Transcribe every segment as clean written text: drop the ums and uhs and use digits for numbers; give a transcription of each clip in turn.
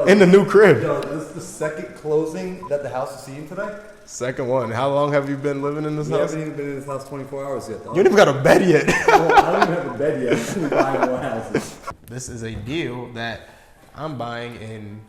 in the new crib. Yo, this is the second closing that the house is seeing today. Second one. How long have you been living in this We house? haven't even been in this house 24 hours yet, though. You ain't even got a bed yet. Well, I don't even have a bed yet. I'm buying more houses. This is a deal that I'm buying in,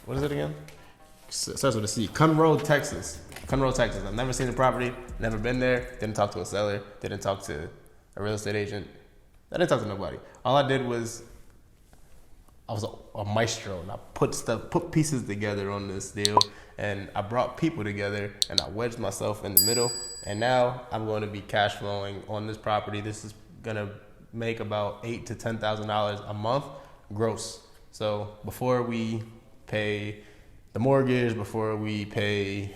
what is it again? Starts with a C. Conroe, Texas. Conroe, Texas. I've never seen the property, never been there, didn't talk to a seller, didn't talk to a real estate agent. I didn't talk to nobody. All I did was, I was a maestro, and I put pieces together on this deal, and I brought people together, and I wedged myself in the middle, and now I'm going to be cash flowing on this property. This is gonna make about $8,000 to $10,000 a month gross. So before we pay the mortgage, before we pay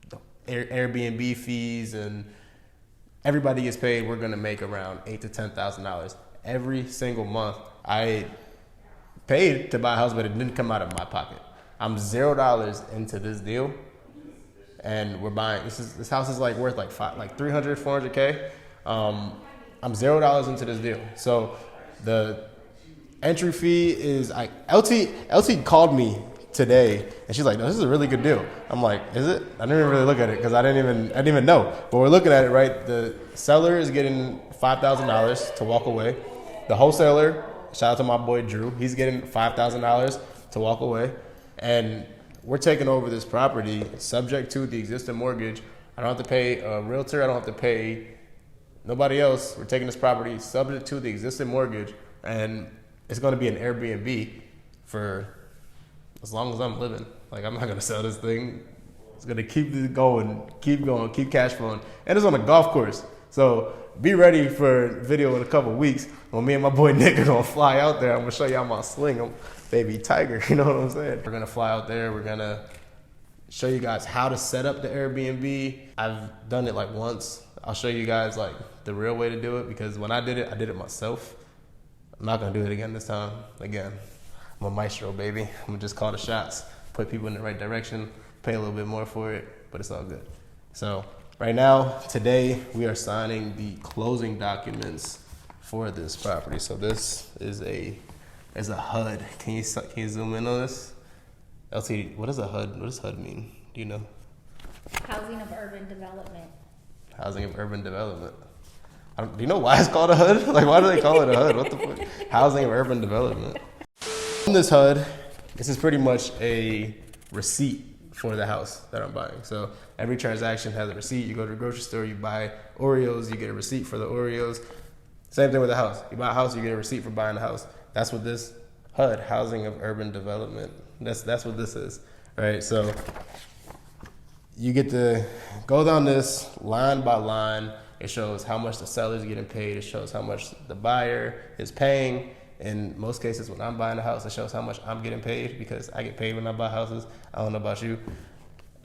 the Airbnb fees, and everybody gets paid, we're gonna make around $8,000 to $10,000 every single month. I paid to buy a house, but it didn't come out of my pocket. I'm $0 into this deal, and we're buying. This house is like worth like 300, 400K. I'm $0 into this deal. So the entry fee is LT called me today, and she's like, "No, this is a really good deal." I'm like, "Is it?" I didn't even really look at it because I didn't even know. But we're looking at it, right? The seller is getting $5,000 to walk away. The wholesaler, shout out to my boy Drew, he's getting $5,000 to walk away, and we're taking over this property subject to the existing mortgage. I don't have to pay a realtor. I don't have to pay nobody else. We're taking this property subject to the existing mortgage, and it's going to be an Airbnb for as long as I'm living. Like, I'm not going to sell this thing. It's going to keep going, keep cash flowing. And it's on a golf course. So be ready for a video in a couple weeks when me and my boy Nick are going to fly out there. I'm going to show y'all my sling. I'm baby tiger, you know what I'm saying? We're going to fly out there. We're going to show you guys how to set up the Airbnb. I've done it like once. I'll show you guys like the real way to do it, because when I did it myself. I'm not going to do it again this time. Again, I'm a maestro, baby. I'm going to just call the shots, put people in the right direction, pay a little bit more for it, but it's all good. So right now, today, we are signing the closing documents for this property. So this is a HUD. Can you zoom in on this? LT, what is a HUD? What does HUD mean? Do you know? Housing of Urban Development. Housing of Urban Development. Do you know why it's called a HUD? Like, why do they call it a HUD? What the fuck? Housing of Urban Development. On this HUD, this is pretty much a receipt for the house that I'm buying. So every transaction has a receipt. You go to the grocery store, you buy Oreos, you get a receipt for the Oreos. Same thing with the house. You buy a house, you get a receipt for buying the house. That's what this HUD, Housing of Urban Development, that's what this is, right? So you get to go down this line by line. It shows how much the seller is getting paid. It shows how much the buyer is paying. In most cases, when I'm buying a house, it shows how much I'm getting paid, because I get paid when I buy houses. I don't know about you.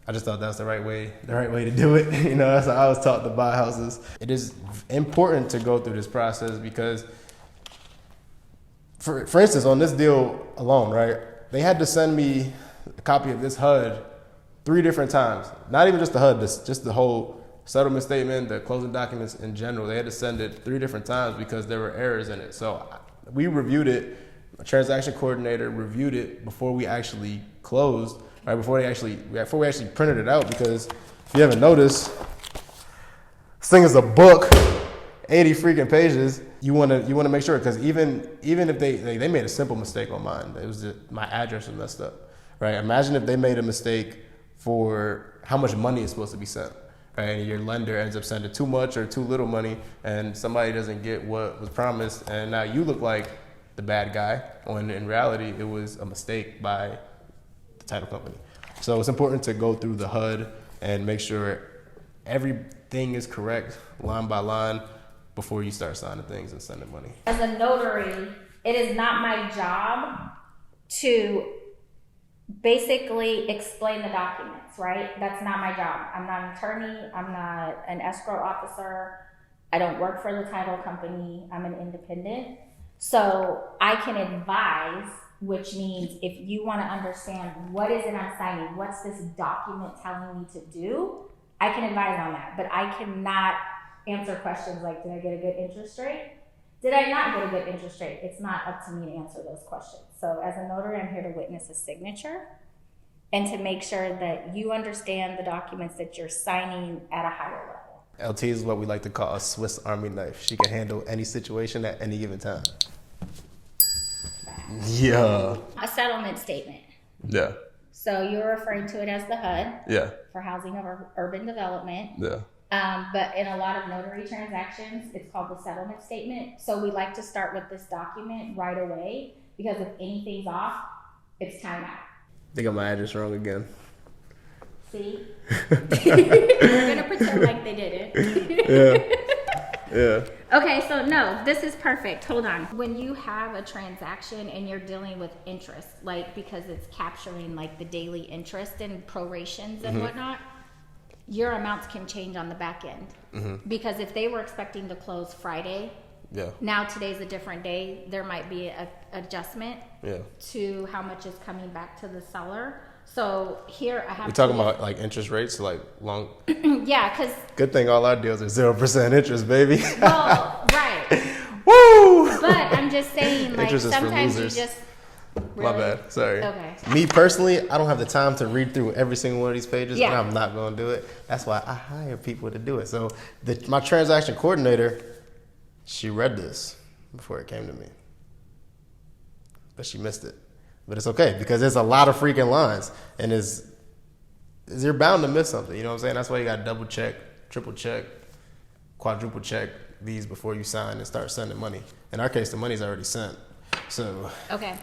I just thought that's the right way to do it. You know, that's how I was taught to buy houses. It is important to go through this process because, for instance, on this deal alone, right, they had to send me a copy of this HUD 3 different times. Not even just the HUD, just the whole settlement statement, the closing documents in general. They had to send it 3 different times because there were errors in it. So we reviewed it. A transaction coordinator reviewed it before we actually closed, right? Before we actually printed it out, because if you haven't noticed, this thing is a book, 80 freaking pages. You want to make sure, because even if they made a simple mistake on mine, it was just, my address was messed up, right? Imagine if they made a mistake for how much money is supposed to be sent. Right, and your lender ends up sending too much or too little money, and somebody doesn't get what was promised, and now you look like the bad guy, when in reality it was a mistake by the title company. So it's important to go through the HUD and make sure everything is correct line by line before you start signing things and sending money. As a notary, it is not my job to basically explain the documents, right? That's not my job. I'm not an attorney. I'm not an escrow officer. I don't work for the title company. I'm an independent. So I can advise, which means if you want to understand what is it I'm signing, what's this document telling me to do, I can advise on that. But I cannot answer questions like, did I get a good interest rate? Did I not get a good interest rate? It's not up to me to answer those questions. So as a notary, I'm here to witness a signature and to make sure that you understand the documents that you're signing at a higher level. LT is what we like to call a Swiss Army knife. She can handle any situation at any given time. Yeah. A settlement statement. Yeah. So you're referring to it as the HUD Yeah. for Housing of Urban Development. Yeah. But in a lot of notary transactions, it's called the settlement statement. So we like to start with this document right away because if anything's off, it's time out. They got my address wrong again. See? We're going to pretend like they didn't. Yeah. Okay, so no, this is perfect. Hold on. When you have a transaction and you're dealing with interest, like because it's capturing like the daily interest and prorations and whatnot, your amounts can change on the back end. Because if they were expecting to close Friday, now today's a different day, there might be an adjustment to how much is coming back to the seller. So here I have. We talking about like interest rates, like long. Yeah, because. Good thing all our deals are 0% interest, baby. Well, right. Woo! But I'm just saying, like Interest is for sometimes you losers. just. My Really? bad. Sorry. Okay. Me personally, I don't have the time to read through every single one of these pages, Yeah. and I'm not going to do it. That's why I hire people to do it. So my transaction coordinator, she read this before it came to me, but she missed it. But it's okay because there's a lot of freaking lines, and you're bound to miss something. You know what I'm saying? That's why you got to double check, triple check, quadruple check these before you sign and start sending money. In our case, the money's already sent, so Okay.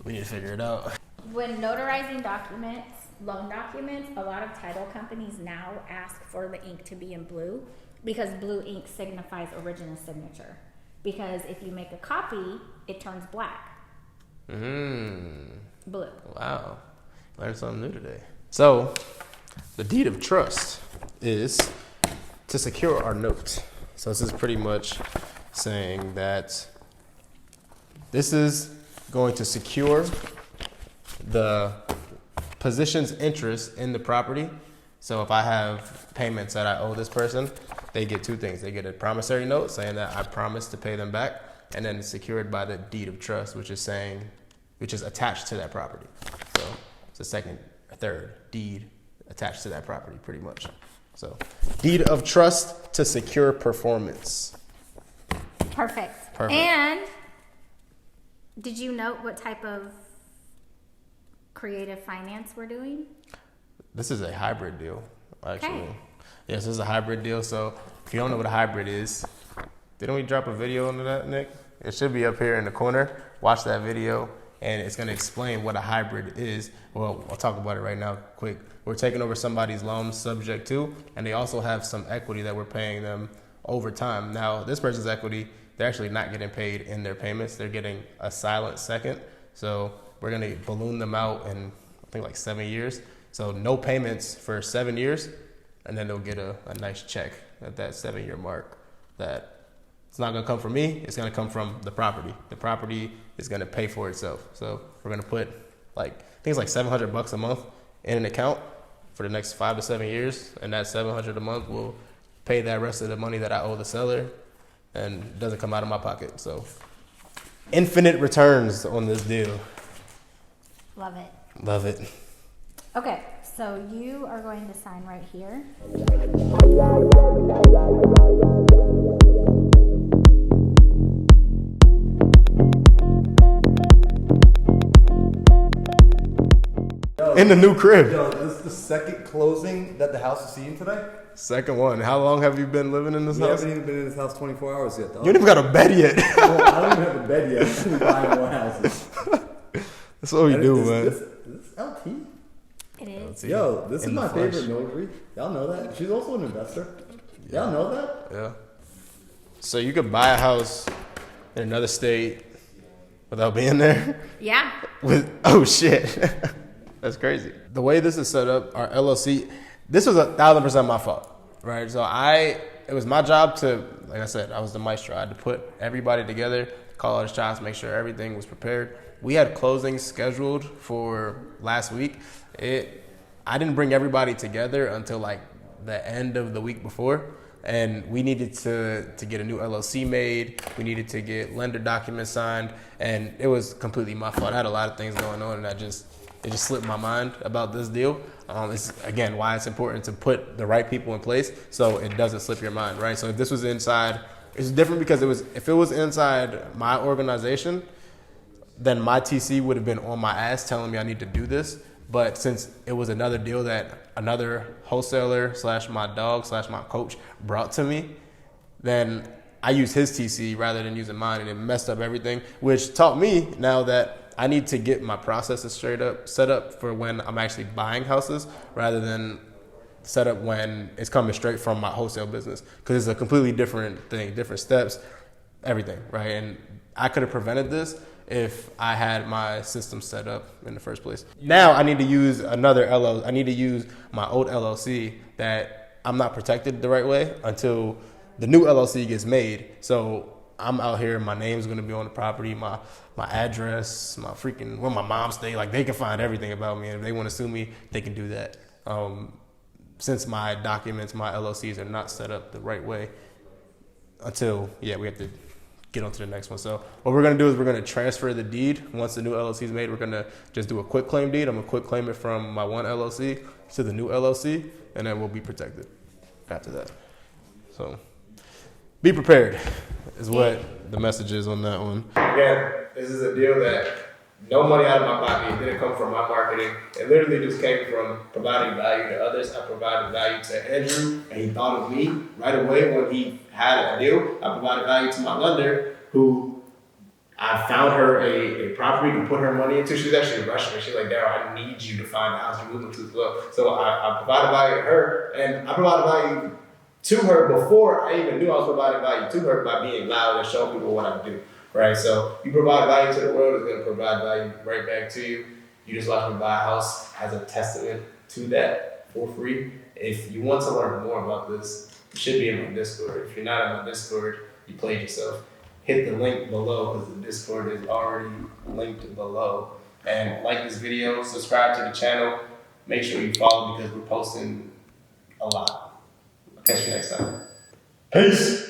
we need to figure it out. When notarizing documents, loan documents, a lot of title companies now ask for the ink to be in blue because blue ink signifies original signature. Because if you make a copy, it turns black. Blue. Wow. Learned something new today. So, the deed of trust is to secure our note. So this is pretty much saying that this is going to secure the position's interest in the property. So if I have payments that I owe this person, they get two things. They get a promissory note saying that I promise to pay them back, and then it's secured by the deed of trust, which is attached to that property. So it's a third deed attached to that property, pretty much. So deed of trust to secure performance. Perfect. Perfect. And did you note what type of creative finance we're doing? This is a hybrid deal, actually. Okay. Yes, this is a hybrid deal. So if you don't know what a hybrid is, didn't we drop a video into that, Nick? It should be up here in the corner. Watch that video, and it's going to explain what a hybrid is. Well, I'll talk about it right now, quick. We're taking over somebody's loan subject to, and they also have some equity that we're paying them over time. Now, this person's equity, they're actually not getting paid in their payments. They're getting a silent second. So we're going to balloon them out in, I think, like 7 years. So no payments for 7 years, and then they'll get a nice check at that 7-year mark. That it's not going to come from me. It's going to come from the property. The property is going to pay for itself. So we're going to put I think it's like $700 a month in an account for the next 5 to 7 years, and that $700 a month will pay that rest of the money that I owe the seller, and it doesn't come out of my pocket. So infinite returns on this deal. Love it. Love it. Okay, so you are going to sign right here. In the new crib. Yo, this is the second closing that the house is seeing today. Second one. How long have you been living in this We house? haven't even been in this house 24 hours yet, though. You ain't even got a bed yet. Well, I don't even have a bed yet. We're buying more houses. That's what we And do, is man. This LT? It is. Yo, this is In the my flesh. favorite notary. Y'all know that. She's also an investor. Y'all know that? Yeah. So you could buy a house in another state without being there? Yeah. Oh shit. That's crazy. The way this is set up, our LLC, this was 1,000% my fault, right? So it was my job to, like I said, I was the maestro. I had to put everybody together, call all the shots, make sure everything was prepared. We had closings scheduled for last week. I didn't bring everybody together until like the end of the week before. and we needed to get a new LLC made. We needed to get lender documents signed, and it was completely my fault. I had a lot of things going on, and it just slipped my mind about this deal. It's again why it's important to put the right people in place so it doesn't slip your mind, right? So if this was inside, it's different because if it was inside my organization, then my TC would have been on my ass telling me I need to do this. But since it was another deal that another wholesaler / my dog / my coach brought to me, then I used his TC rather than using mine, and it messed up everything, which taught me now that I need to get my processes set up for when I'm actually buying houses rather than set up when it's coming straight from my wholesale business, because it's a completely different thing, different steps, everything, right? And I could have prevented this if I had my system set up in the first place. Now I need to use I need to use my old LLC that I'm not protected the right way until the new LLC gets made. So I'm out here, my name's gonna be on the property, my address, my freaking, where my mom stay, like they can find everything about me. And if they wanna sue me, they can do that. Since my documents, my LLCs are not set up the right way until, we have to get on to the next one. So what we're going to do is we're going to transfer the deed. Once the new LLC is made, we're going to just do a quick claim deed. I'm going to quick claim it from my one LLC to the new LLC, and then we'll be protected after that. So be prepared is what the message is on that one. Again, this is a deal that no money out of my pocket. It didn't come from my marketing. It literally just came from providing value to others. I provided value to Andrew, and he thought of me right away when he had a deal. I provided value to my lender, who I found her a property to put her money into. She was actually rushing me. She's like, Daryl, I need you to find a house. You're moving too slow. So I provided value to her, and I provided value to her before I even knew I was providing value to her by being loud and showing people what I do. Right, so you provide value to the world, it's gonna provide value right back to you. You just watch me buy a house as a testament to that for free. If you want to learn more about this, you should be in my Discord. If you're not in my Discord, you played yourself. Hit the link below because the Discord is already linked below. And like this video, subscribe to the channel. Make sure you follow because we're posting a lot. I'll catch you next time. Peace.